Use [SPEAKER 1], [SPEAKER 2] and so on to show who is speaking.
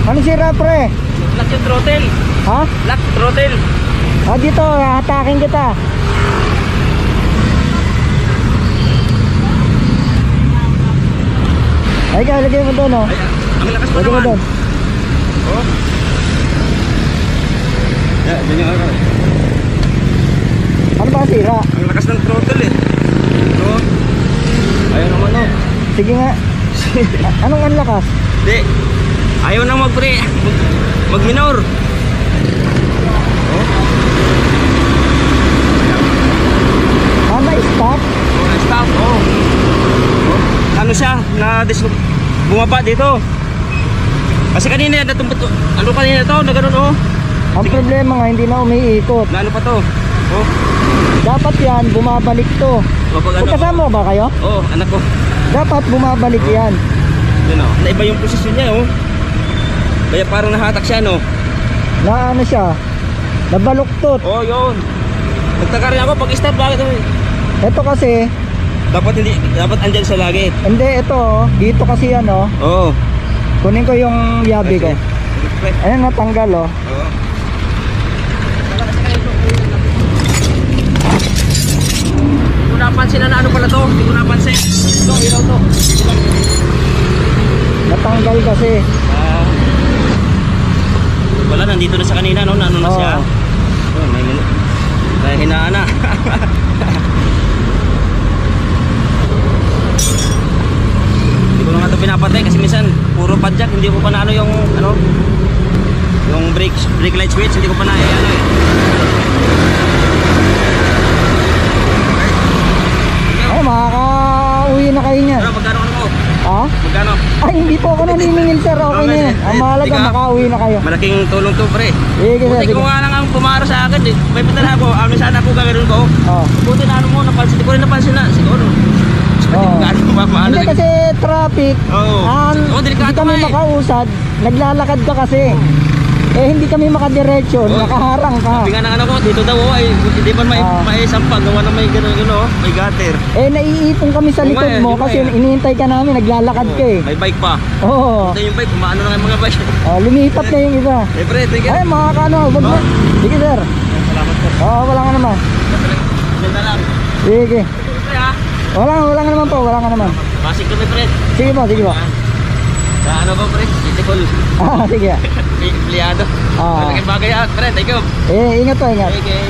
[SPEAKER 1] Ano sira pre?
[SPEAKER 2] Lock yung throttle.
[SPEAKER 1] Ha?
[SPEAKER 2] Lock throttle.
[SPEAKER 1] Dito, hatakin kita. Ay ka, lagay mo doon, oh.
[SPEAKER 2] Ay, ang lakas pa
[SPEAKER 1] Lagay mo
[SPEAKER 2] naman.
[SPEAKER 1] doon.
[SPEAKER 2] Oh. Yeah, dyan yung araw.
[SPEAKER 1] Ano ba sira?
[SPEAKER 2] Ang lakas ng throttle eh. Ito. Ayaw naman oh.
[SPEAKER 1] Sige nga. Anong ang lakas?
[SPEAKER 2] Hindi. Ayaw nang mag-pre. Mag-minor. Oh.
[SPEAKER 1] Na-stop?
[SPEAKER 2] Oh, stop. Oh. Oh. Ano siya? Bumaba dito. Kasi kanina natumpot. Ano kanina to? Na ganun oh.
[SPEAKER 1] Ang
[SPEAKER 2] sige.
[SPEAKER 1] problema nga, hindi na umiikot.
[SPEAKER 2] Na ano pa to? Oh.
[SPEAKER 1] Dapat yan, bumabalik to.
[SPEAKER 2] Kapag ano?
[SPEAKER 1] Magkasama ba kayo?
[SPEAKER 2] Oh, anak ko.
[SPEAKER 1] Dapat bumabalik yan.
[SPEAKER 2] Yun oh. Naiba yung posisyon niya oh. Kaya parang nahatak siya no.
[SPEAKER 1] Na ano siya? Nabaluktot.
[SPEAKER 2] Oh, yun. Nagtaka rin ako pag start bakit oh.
[SPEAKER 1] Ito kasi,
[SPEAKER 2] Dapat andyan siya lagi.
[SPEAKER 1] hindi ito, oh, dito kasi yan, oh.
[SPEAKER 2] Oo.
[SPEAKER 1] Kunin ko yung yabi ko. Ayan, natanggal, oh.
[SPEAKER 2] Oo. Hindi ko napansin na ano pala to. Hindi ko napansin. Ito, ilaw to.
[SPEAKER 1] Natanggal kasi.
[SPEAKER 2] Wala, nandito na sa kanina no. Naano na siya. Oh, may hinaan na. Hindi ko na nga ito pinapatay kasi minsan puro padjak. Hindi ko pa na ano yung yung brake light switch. Hindi ko pa na ano eh.
[SPEAKER 1] Ay, makaka-uwi na kayo niyan.
[SPEAKER 2] Ano, magkano ano mo?
[SPEAKER 1] Ha?
[SPEAKER 2] Magkano?
[SPEAKER 1] Ay, hindi po ako naniningil, sir. Okay na yan. Ang mahalaga, makauwi na kayo.
[SPEAKER 2] Malaking tulong to pre.
[SPEAKER 1] Sige, sir.
[SPEAKER 2] Buti ko nga lang ang pumaro sa akin eh. May pitala ako, sana ako gagawin ko.
[SPEAKER 1] Oh.
[SPEAKER 2] Buti na ano mo, napansin. Hindi ko rin napansin na siguro.
[SPEAKER 1] Oh. Hindi kasi traffic.
[SPEAKER 2] Oo. Oh,
[SPEAKER 1] Hindi
[SPEAKER 2] delikado
[SPEAKER 1] kami
[SPEAKER 2] nga eh.
[SPEAKER 1] makausad. Naglalakad ka kasi. Eh, hindi kami makadiretso.
[SPEAKER 2] Oh.
[SPEAKER 1] Nakaharang ka.
[SPEAKER 2] Sabi nga ng ano ko, dito daw ay hindi pa may sampag. Gawa na may gano'n gano'n, may gutter.
[SPEAKER 1] Eh, naiipon kami sa
[SPEAKER 2] Oo
[SPEAKER 1] likod
[SPEAKER 2] nga eh,
[SPEAKER 1] mo
[SPEAKER 2] di ba
[SPEAKER 1] kasi
[SPEAKER 2] eh?
[SPEAKER 1] inihintay ka namin. Naglalakad ka eh.
[SPEAKER 2] May bike pa.
[SPEAKER 1] Oo.
[SPEAKER 2] Ito yung bike, kumaano na nga yung mga bike.
[SPEAKER 1] Lumipat na yung isa.
[SPEAKER 2] Eh pre, thank you.
[SPEAKER 1] Ay, makakano. Wag mo. Sige, sir.
[SPEAKER 2] Salamat po.
[SPEAKER 1] Wala nga naman.
[SPEAKER 2] Ganda lang.
[SPEAKER 1] Sige.
[SPEAKER 2] Pre ha?
[SPEAKER 1] Wala nga naman po. Wala nga naman.
[SPEAKER 2] Pasig kami pre.
[SPEAKER 1] Sige po, sige po.
[SPEAKER 2] Sa ano ba pre? Itikol.
[SPEAKER 1] Sige.
[SPEAKER 2] Empleyado. Malaking bagay ha. Pre, thank you.
[SPEAKER 1] Ingat po, ingat.
[SPEAKER 2] Okay.